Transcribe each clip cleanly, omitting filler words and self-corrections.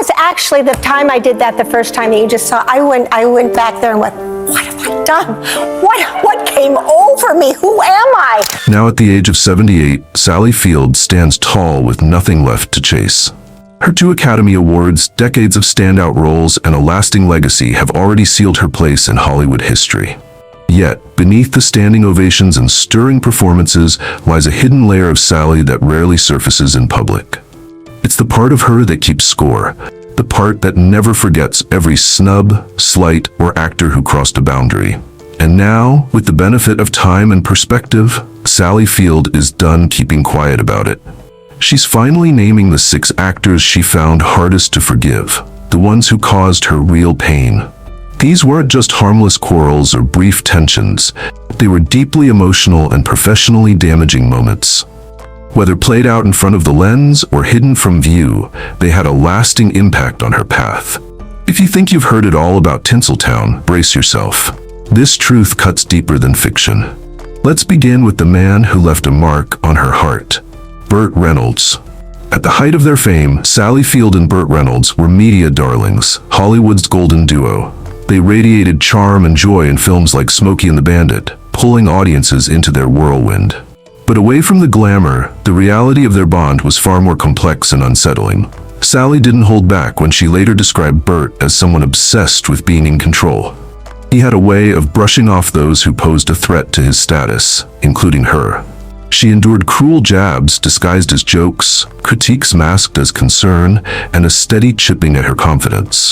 was actually the time I did that the first time that you just saw. I went back there and went, what have I done? What came over me? Who am I? Now at the age of 78, Sally Field stands tall with nothing left to chase. Her 2 Academy Awards, decades of standout roles, and a lasting legacy have already sealed her place in Hollywood history. Yet, beneath the standing ovations and stirring performances lies a hidden layer of Sally that rarely surfaces in public. It's the part of her that keeps score, the part that never forgets every snub, slight, or actor who crossed a boundary. And now, with the benefit of time and perspective, Sally Field is done keeping quiet about it. She's finally naming the 6 actors she found hardest to forgive, the ones who caused her real pain. These weren't just harmless quarrels or brief tensions. They were deeply emotional and professionally damaging moments. Whether played out in front of the lens or hidden from view, they had a lasting impact on her path. If you think you've heard it all about Tinseltown, brace yourself. This truth cuts deeper than fiction. Let's begin with the man who left a mark on her heart. Burt Reynolds. At the height of their fame, Sally Field and Burt Reynolds were media darlings, Hollywood's golden duo. They radiated charm and joy in films like Smokey and the Bandit, pulling audiences into their whirlwind. But away from the glamour, the reality of their bond was far more complex and unsettling. Sally didn't hold back when she later described Burt as someone obsessed with being in control. He had a way of brushing off those who posed a threat to his status, including her. She endured cruel jabs disguised as jokes, critiques masked as concern, and a steady chipping at her confidence.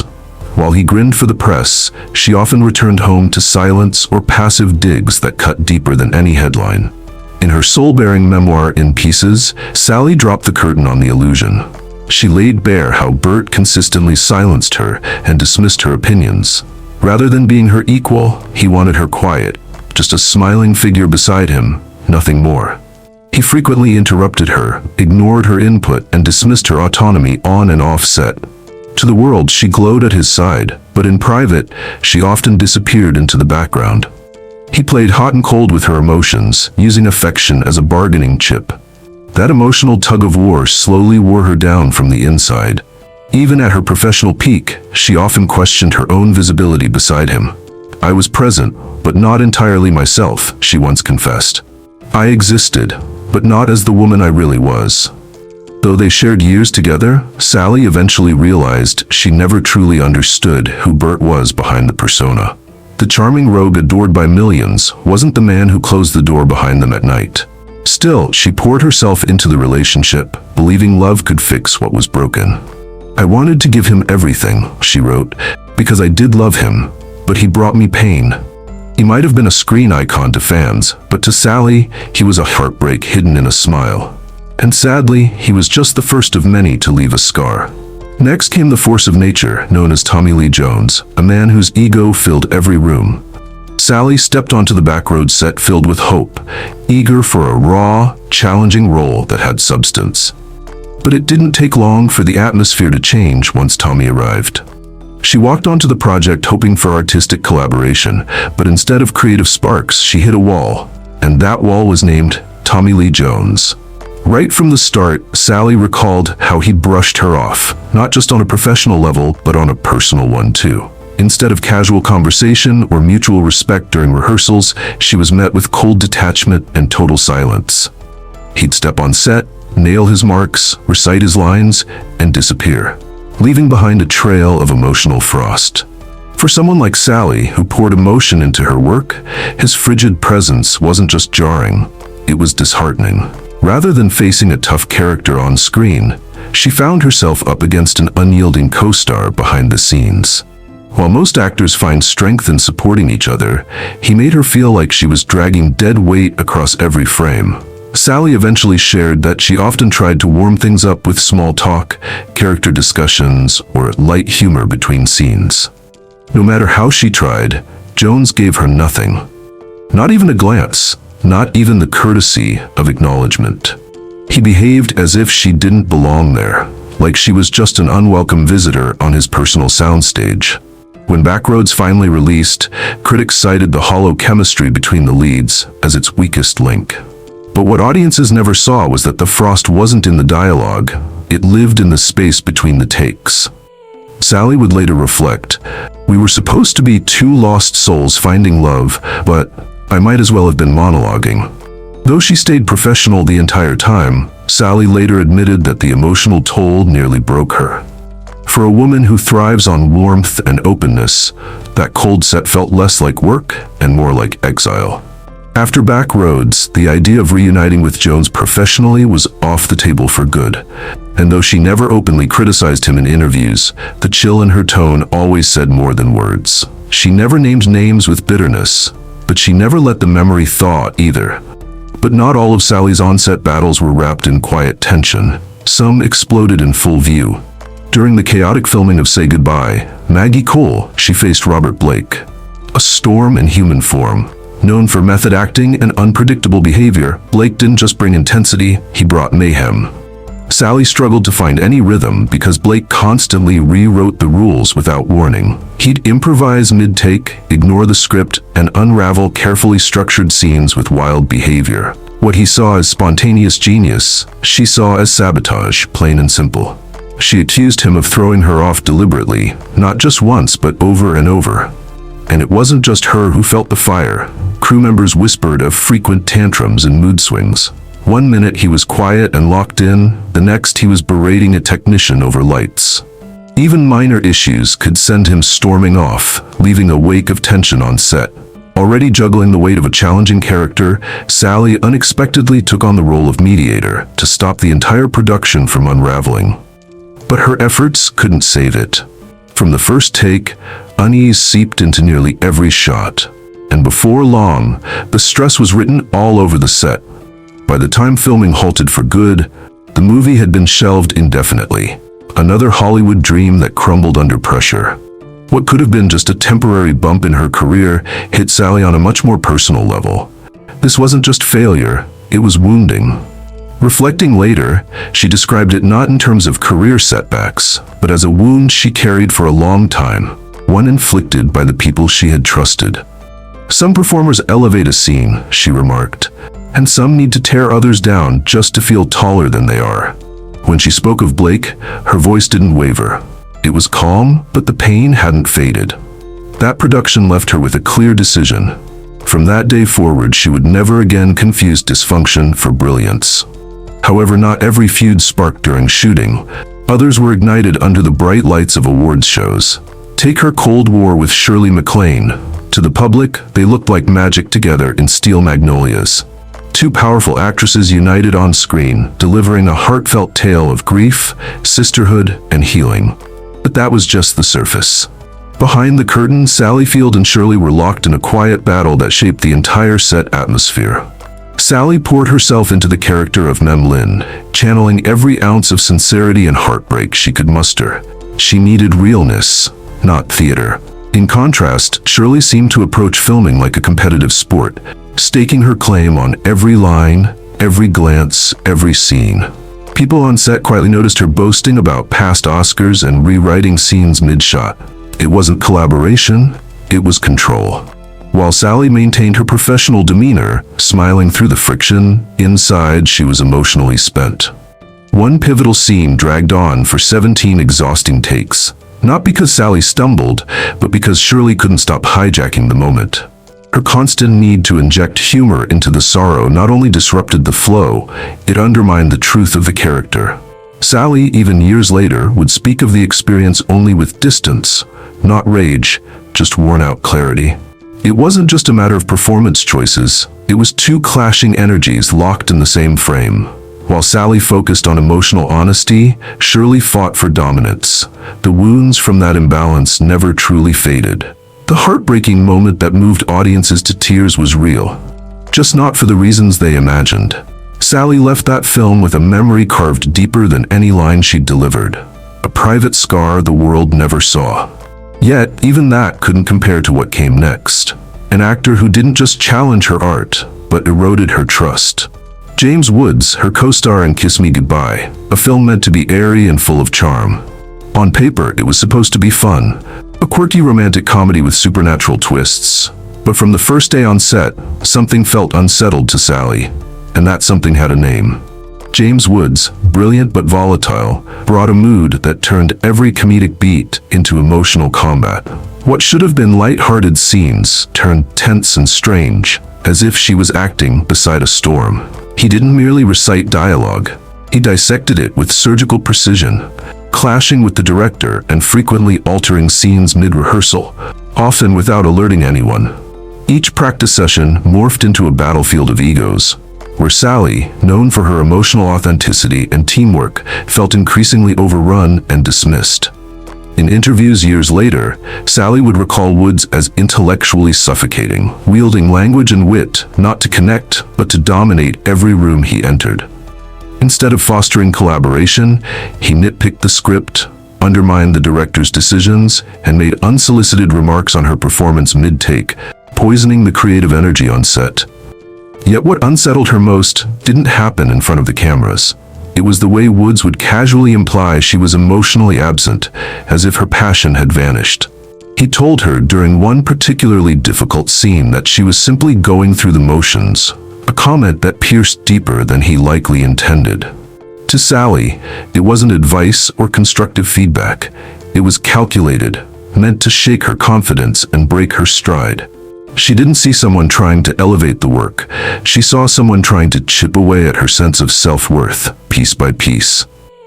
While he grinned for the press, she often returned home to silence or passive digs that cut deeper than any headline. In her soul-bearing memoir In Pieces, Sally dropped the curtain on the illusion. She laid bare how Burt consistently silenced her and dismissed her opinions. Rather than being her equal, he wanted her quiet, just a smiling figure beside him, nothing more. He frequently interrupted her, ignored her input, and dismissed her autonomy on and off set. To the world, she glowed at his side, but in private, she often disappeared into the background. He played hot and cold with her emotions, using affection as a bargaining chip. That emotional tug-of-war slowly wore her down from the inside. Even at her professional peak, she often questioned her own visibility beside him. "I was present, but not entirely myself," she once confessed. "I existed, but not as the woman I really was." Though they shared years together, Sally eventually realized she never truly understood who Burt was behind the persona. The charming rogue adored by millions wasn't the man who closed the door behind them at night. Still, she poured herself into the relationship, believing love could fix what was broken. "I wanted to give him everything," she wrote, "because I did love him, but he brought me pain." He might have been a screen icon to fans, but to Sally, he was a heartbreak hidden in a smile. And sadly, he was just the first of many to leave a scar. Next came the force of nature, known as Tommy Lee Jones, a man whose ego filled every room. Sally stepped onto the backroad set filled with hope, eager for a raw, challenging role that had substance. But it didn't take long for the atmosphere to change once Tommy arrived. She walked onto the project hoping for artistic collaboration, but instead of creative sparks, she hit a wall, and that wall was named Tommy Lee Jones. Right from the start, Sally recalled how he brushed her off, not just on a professional level, but on a personal one too. Instead of casual conversation or mutual respect during rehearsals, she was met with cold detachment and total silence. He'd step on set, nail his marks, recite his lines, and disappear, leaving behind a trail of emotional frost. For someone like Sally, who poured emotion into her work, his frigid presence wasn't just jarring, it was disheartening. Rather than facing a tough character on screen, she found herself up against an unyielding co-star behind the scenes. While most actors find strength in supporting each other, he made her feel like she was dragging dead weight across every frame. Sally eventually shared that she often tried to warm things up with small talk, character discussions, or light humor between scenes. No matter how she tried, Jones gave her nothing. Not even a glance, not even the courtesy of acknowledgement. He behaved as if she didn't belong there, like she was just an unwelcome visitor on his personal soundstage. When Backroads finally released, critics cited the hollow chemistry between the leads as its weakest link. But what audiences never saw was that the frost wasn't in the dialogue, it lived in the space between the takes. Sally would later reflect, "We were supposed to be two lost souls finding love, but I might as well have been monologuing." Though she stayed professional the entire time, Sally later admitted that the emotional toll nearly broke her. For a woman who thrives on warmth and openness, that cold set felt less like work and more like exile. After Back Roads, the idea of reuniting with Jones professionally was off the table for good. And though she never openly criticized him in interviews, the chill in her tone always said more than words. She never named names with bitterness, but she never let the memory thaw either. But not all of Sally's on-set battles were wrapped in quiet tension. Some exploded in full view. During the chaotic filming of Say Goodbye, Maggie Cole, she faced Robert Blake. A storm in human form. Known for method acting and unpredictable behavior, Blake didn't just bring intensity, he brought mayhem. Sally struggled to find any rhythm because Blake constantly rewrote the rules without warning. He'd improvise mid-take, ignore the script, and unravel carefully structured scenes with wild behavior. What he saw as spontaneous genius, she saw as sabotage, plain and simple. She accused him of throwing her off deliberately, not just once but over and over. And it wasn't just her who felt the fire. Crew members whispered of frequent tantrums and mood swings. One minute he was quiet and locked in, the next he was berating a technician over lights. Even minor issues could send him storming off, leaving a wake of tension on set. Already juggling the weight of a challenging character, Sally unexpectedly took on the role of mediator to stop the entire production from unraveling. But her efforts couldn't save it. From the first take, unease seeped into nearly every shot. And before long, the stress was written all over the set. By the time filming halted for good, the movie had been shelved indefinitely. Another Hollywood dream that crumbled under pressure. What could have been just a temporary bump in her career hit Sally on a much more personal level. This wasn't just failure, it was wounding. Reflecting later, she described it not in terms of career setbacks, but as a wound she carried for a long time, one inflicted by the people she had trusted. "Some performers elevate a scene," she remarked, "and some need to tear others down just to feel taller than they are." When she spoke of Blake, her voice didn't waver. It was calm, but the pain hadn't faded. That production left her with a clear decision. From that day forward, she would never again confuse dysfunction for brilliance. However, not every feud sparked during shooting. Others were ignited under the bright lights of awards shows. Take her Cold War with Shirley MacLaine. To the public, they looked like magic together in Steel Magnolias. Two powerful actresses united on screen, delivering a heartfelt tale of grief, sisterhood, and healing. But that was just the surface. Behind the curtain, Sally Field and Shirley were locked in a quiet battle that shaped the entire set atmosphere. Sally poured herself into the character of Mem Lin, channeling every ounce of sincerity and heartbreak she could muster. She needed realness, not theater. In contrast, Shirley seemed to approach filming like a competitive sport, staking her claim on every line, every glance, every scene. People on set quietly noticed her boasting about past Oscars and rewriting scenes mid-shot. It wasn't collaboration, it was control. While Sally maintained her professional demeanor, smiling through the friction, inside she was emotionally spent. One pivotal scene dragged on for 17 exhausting takes. Not because Sally stumbled, but because Shirley couldn't stop hijacking the moment. Her constant need to inject humor into the sorrow not only disrupted the flow, it undermined the truth of the character. Sally, even years later, would speak of the experience only with distance, not rage, just worn-out clarity. It wasn't just a matter of performance choices, it was two clashing energies locked in the same frame. While Sally focused on emotional honesty, Shirley fought for dominance. The wounds from that imbalance never truly faded. The heartbreaking moment that moved audiences to tears was real, just not for the reasons they imagined. Sally left that film with a memory carved deeper than any line she'd delivered, a private scar the world never saw. Yet, even that couldn't compare to what came next. An actor who didn't just challenge her art, but eroded her trust. James Woods, her co-star in Kiss Me Goodbye, a film meant to be airy and full of charm. On paper, it was supposed to be fun, a quirky romantic comedy with supernatural twists. But from the first day on set, something felt unsettled to Sally, and that something had a name. James Woods, brilliant but volatile, brought a mood that turned every comedic beat into emotional combat. What should have been light-hearted scenes turned tense and strange, as if she was acting beside a storm. He didn't merely recite dialogue. He dissected it with surgical precision, clashing with the director and frequently altering scenes mid-rehearsal, often without alerting anyone. Each practice session morphed into a battlefield of egos, where Sally, known for her emotional authenticity and teamwork, felt increasingly overrun and dismissed. In interviews years later, Sally would recall Woods as intellectually suffocating, wielding language and wit not to connect, but to dominate every room he entered. Instead of fostering collaboration, he nitpicked the script, undermined the director's decisions, and made unsolicited remarks on her performance mid-take, poisoning the creative energy on set. Yet what unsettled her most didn't happen in front of the cameras. It was the way Woods would casually imply she was emotionally absent, as if her passion had vanished. He told her during one particularly difficult scene that she was simply going through the motions, a comment that pierced deeper than he likely intended. To Sally, it wasn't advice or constructive feedback. It was calculated, meant to shake her confidence and break her stride. She didn't see someone trying to elevate the work. She saw someone trying to chip away at her sense of self-worth, piece by piece.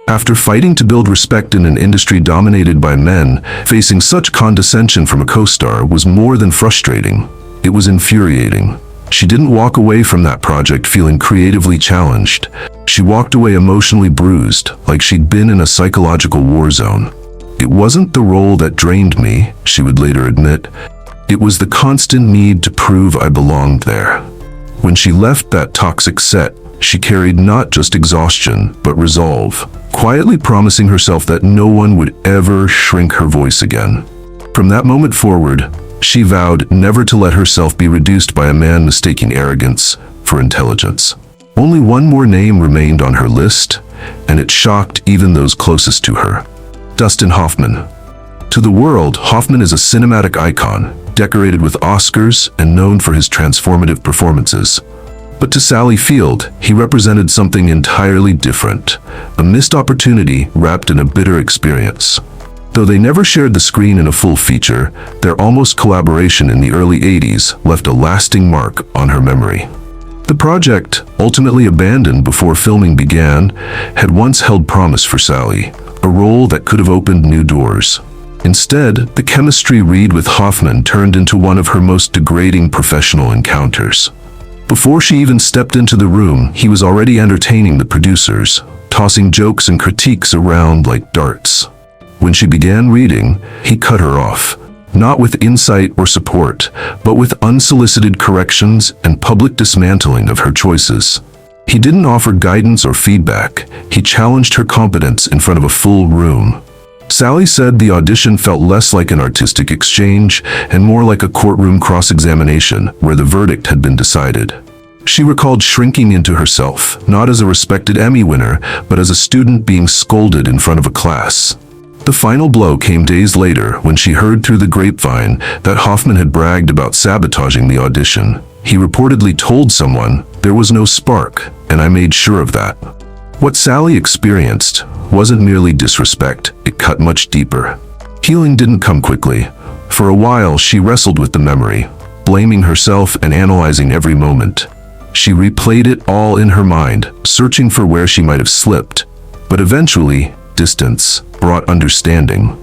After fighting to build respect in an industry dominated by men, facing such condescension from a co-star was more than frustrating. It was infuriating. She didn't walk away from that project feeling creatively challenged. She walked away emotionally bruised, like she'd been in a psychological war zone. It wasn't the role that drained me, she would later admit. It was the constant need to prove I belonged there. When she left that toxic set, she carried not just exhaustion, but resolve, quietly promising herself that no one would ever shrink her voice again. From that moment forward, she vowed never to let herself be reduced by a man mistaking arrogance for intelligence. Only one more name remained on her list, and it shocked even those closest to her. Dustin Hoffman. To the world, Hoffman is a cinematic icon, decorated with Oscars and known for his transformative performances. But to Sally Field, he represented something entirely different, a missed opportunity wrapped in a bitter experience. Though they never shared the screen in a full feature, their almost collaboration in the early 80s left a lasting mark on her memory. The project, ultimately abandoned before filming began, had once held promise for Sally, a role that could have opened new doors. Instead, the chemistry read with Hoffman turned into one of her most degrading professional encounters. Before she even stepped into the room, he was already entertaining the producers, tossing jokes and critiques around like darts. When she began reading, he cut her off, not with insight or support, but with unsolicited corrections and public dismantling of her choices. He didn't offer guidance or feedback. He challenged her competence in front of a full room. Sally said the audition felt less like an artistic exchange and more like a courtroom cross-examination where the verdict had been decided. She recalled shrinking into herself, not as a respected Emmy winner, but as a student being scolded in front of a class. The final blow came days later when she heard through the grapevine that Hoffman had bragged about sabotaging the audition. He reportedly told someone, "There was no spark, and I made sure of that." What Sally experienced wasn't merely disrespect, it cut much deeper. Healing didn't come quickly. For a while, she wrestled with the memory, blaming herself and analyzing every moment. She replayed it all in her mind, searching for where she might have slipped. But eventually, distance brought understanding.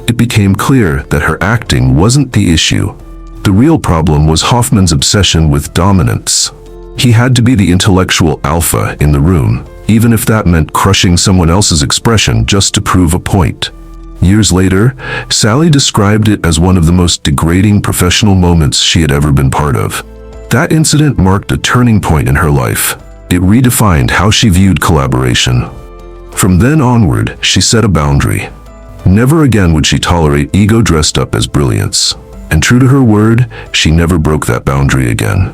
It became clear that her acting wasn't the issue. The real problem was Hoffman's obsession with dominance. He had to be the intellectual alpha in the room, even if that meant crushing someone else's expression just to prove a point. Years later, Sally described it as one of the most degrading professional moments she had ever been part of. That incident marked a turning point in her life. It redefined how she viewed collaboration. From then onward, she set a boundary. Never again would she tolerate ego dressed up as brilliance. And true to her word, she never broke that boundary again.